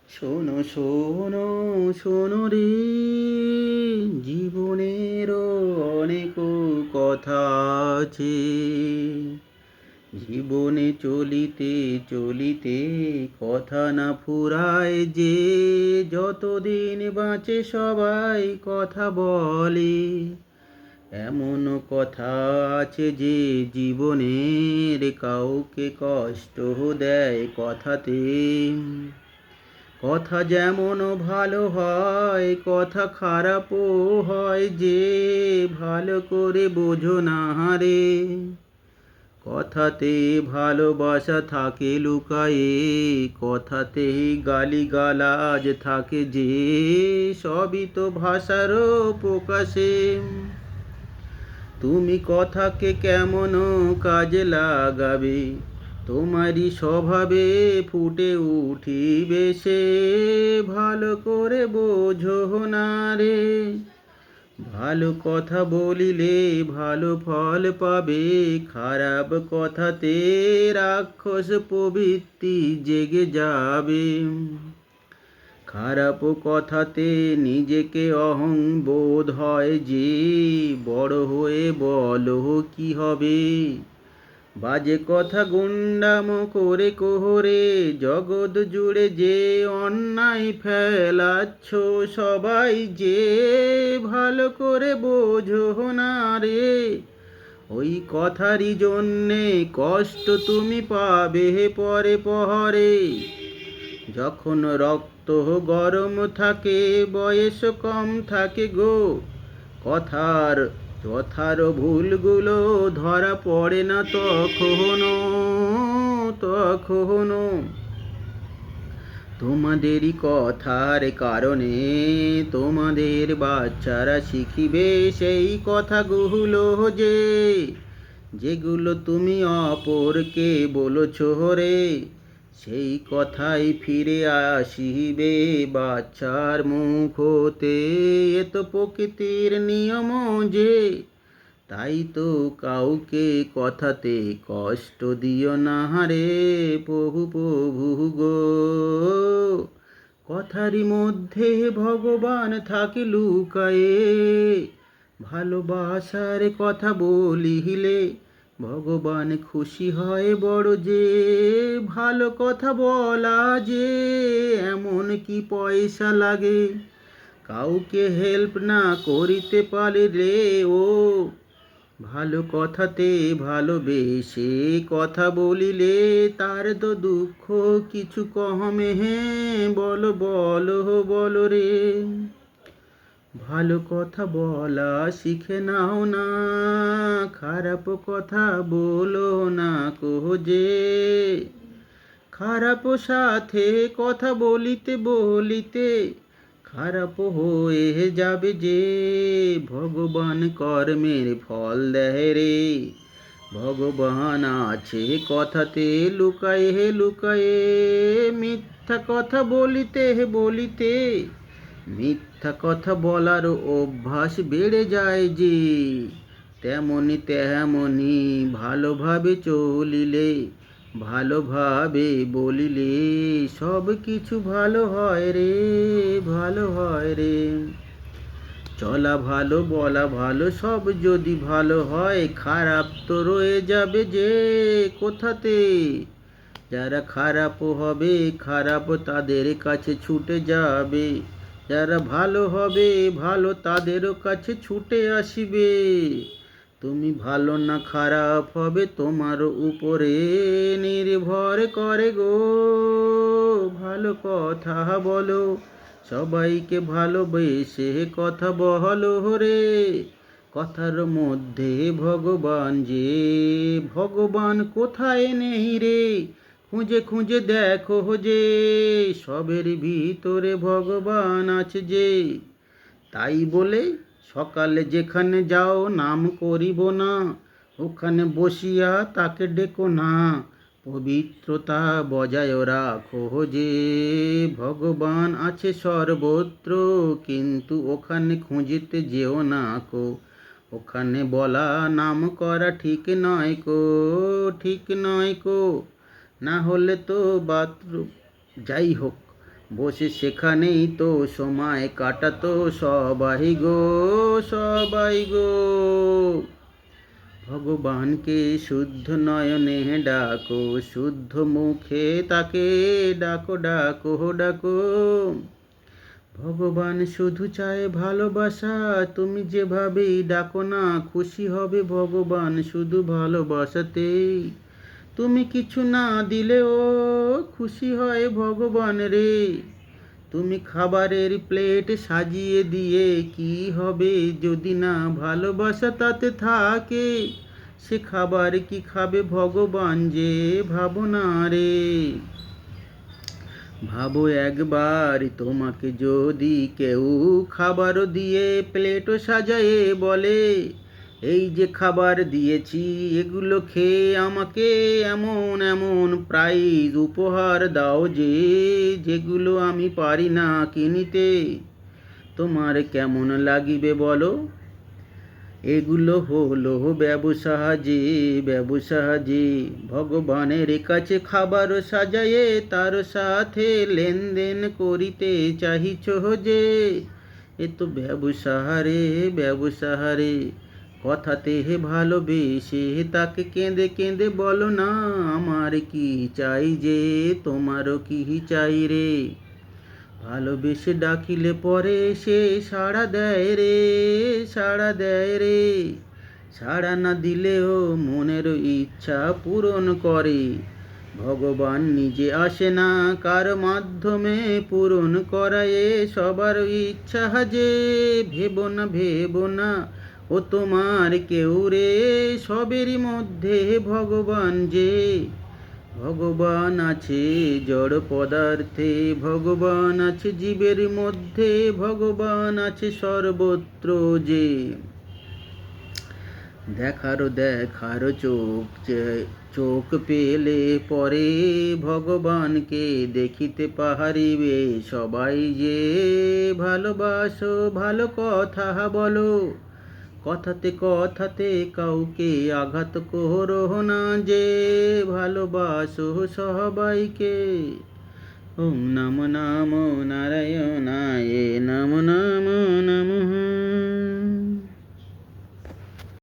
শোনো শোনো শোনো রে, জীবনেরও অনেক কথা আছে। জীবনে চলিতে চলিতে কথা না ফুরায় যে, যতদিন বাঁচে সবাই কথা বলে। এমন কথা আছে যে জীবনের কাউকে কষ্ট দেয় কথাতে। কথা যেমন ভালো হয়, কথা খারাপও হয় যে, ভালো করে বোঝো না রে। কথাতে ভালোবাসা থাকে লুকায়ে, কথাতেই গালিগালাজ থাকে যে, সবই তো ভাষারও প্রকাশে। তুমি কথাকে কেমন কাজে লাগাবে, তোমারই স্বভাবে ফুটে উঠিবে সে। ভালো করে বোঝো না রে, ভালো কথা বলিলে ভালো ফল পাবে। খারাপ কথাতে রাক্ষস প্রবৃত্তি জেগে যাবে। খারাপ কথাতে নিজেকে অহং বোধ হয় যে, বড় হয়ে বলো কি হবে। বাজে কথা গুন্ডাম করে কোহরে, জগৎ জুড়ে যে অন্যায় ফেলাচ্ছ সবাই যে, ভালো করে বোঝো না রে। ওই কথারই জন্যে কষ্ট তুমি পাবে পরে পরে। যখন রক্ত গরম থাকে, বয়স কম থাকে গো, কথার কথার ভুলগুলো ধরা পড়ে না তখনো। তোমাদেরই কথার কারণে তোমাদের বাচ্চারা শিখিবে সেই কথাগুলো যে, যেগুলো তুমি অপরকে বলছ রে। সেই কথাই ফিরে আসিবে বাচ্চার মুখ হতে। এ তো প্রকৃতির নিয়ম যে, তাই তো কাউকে কথাতে কষ্ট দিও না রে প্রভু প্রভু গো। কথারই মধ্যে ভগবান থাকে লুকায়ে, ভালোবাসার কথা বলিলে ভগবান খুশি হয় বড় যে। ভালো কথা বলা যে এমন কি পয়সা লাগে, কাউকে হেল্প না করিতে পারিলে ও। ভালো কথাতে ভালোবেসে কথা বলিলে তার তো দুঃখ কিছু কমে। বলো বলো বলো রে, ভালো কথা বলা শিখে নাও না, খারাপ কথা বলো না যে। খারাপ সাথে কথা বলিতে বলিতে খারাপ হয়ে যাবে যে, ভগবান কর্মের ফল দেয় রে। ভগবান আছে কথাতে লুকায়ে লুকায়ে। মিথ্যা কথা বলিতে বলিতে মিথ্যা কথা বলার অভ্যাস বেড়ে যায় যে, তেমনি ভালোভাবে চলিলে ভালোভাবে বলিলে সব কিছু ভালো হয় রে, ভালো হয় রে। চলা ভালো বলা ভালো সব যদি ভালো হয়, খারাপ তো রয়ে যাবে যে কোথাতে। যারা খারাপ হবে খারাপ তাদের কাছে ছুটে যাবে, যারা ভালো হবে ভালো তাদেরও কাছে ছুটে আসিবে। তুমি ভালো না খারাপ হবে তোমার উপরে নির্ভর করে গো। ভালো কথা বলো, সবাইকে ভালোবেসে কথা বলো রে। কথার মধ্যে ভগবান যে, ভগবান কোথায় নেই রে। খুঁজে খুঁজে দেখো যে, সবের ভিতরে ভগবান আছে যে। তাই বলে সকালে যেখানে যাও নাম করিব না, ওখানে বসিয়া তাকে ডেকো না। পবিত্রতা বজায় রাখো যে, ভগবান আছে সর্বত্র, কিন্তু ওখানে খুঁজিতে যেও না কো। ওখানে বলা নাম করা ঠিক নয় কো, ঠিক নয় কো। না হলে তো বাথরুম, যাই হোক, বসে সেখানেই তো সময় কাটাতো সবাই গো, সবাই গো। ভগবানকে শুদ্ধ নয়নে ডাকো, শুদ্ধ মুখে তাকে ডাকো, ডাকো, ডাকো। ভগবান শুধু চায় ভালোবাসা, তুমি যেভাবেই ডাকো না খুশি হবে ভগবান শুধু ভালোবাসাতেই। তুমি কিছু না দিলেও খুশি হয় ভগবান রে। তুমি খাবারের প্লেট সাজিয়ে দিয়ে কি হবে যদি না ভালোবাসা তাতে থাকে। সে খাবার কি খাবে ভগবান যে ভাবো না রে। ভাবো একবার তোমাকে যদি কেউ খাবারও দিয়ে প্লেটও সাজায়ে বলে, এই যে খাবার দিয়েছি এগুলো খেয়ে আমাকে এমন এমন প্রাইজ উপহার দাও যে, যেগুলো আমি পারি না কিনিতে, তোমার কেমন লাগিবে বলো। এগুলো হলো ব্যবসা যে, ব্যবসা যে। ভগবানের কাছে খাবার সাজায়ে তার সাথে লেনদেন করিতে চাহিছ যে, এ তো ব্যবসা রে, ব্যবসা রে। কথাতে ভালোবেসে তাকে কেঁদে কেঁদে বলো না আমার কি চাই যে, তোমারও কি চাই রে। ভালোবেসে ডাকিলে পরে সে সাড়া দেয় রে, সাড়া দেয় রে। সাড়া না দিলেও মনের ইচ্ছা পূরণ করে। ভগবান নিজে আসে না কার মাধ্যমে পূরণ করায় সবার ইচ্ছা যে, ভেবো না, ভেবো না ও তোমার কেউ রে, সবেরই মধ্যে ভগবান যে। ভগবান আছে জড় পদার্থে, ভগবান আছে জীবের মধ্যে, ভগবান আছে সর্বত্র যে। দেখারও দেখারও চোখ পেলে পরে ভগবানকে দেখিতে পাহারিবে সবাই যে। ভালোবাসো, ভালো কথা বলো, কথাতে কথাতে কাউকে আঘাত করো না যে, ভালোবাসো সবাইকে। ওম নমো নমো নারায়ণায়, নমো নমো নমঃ।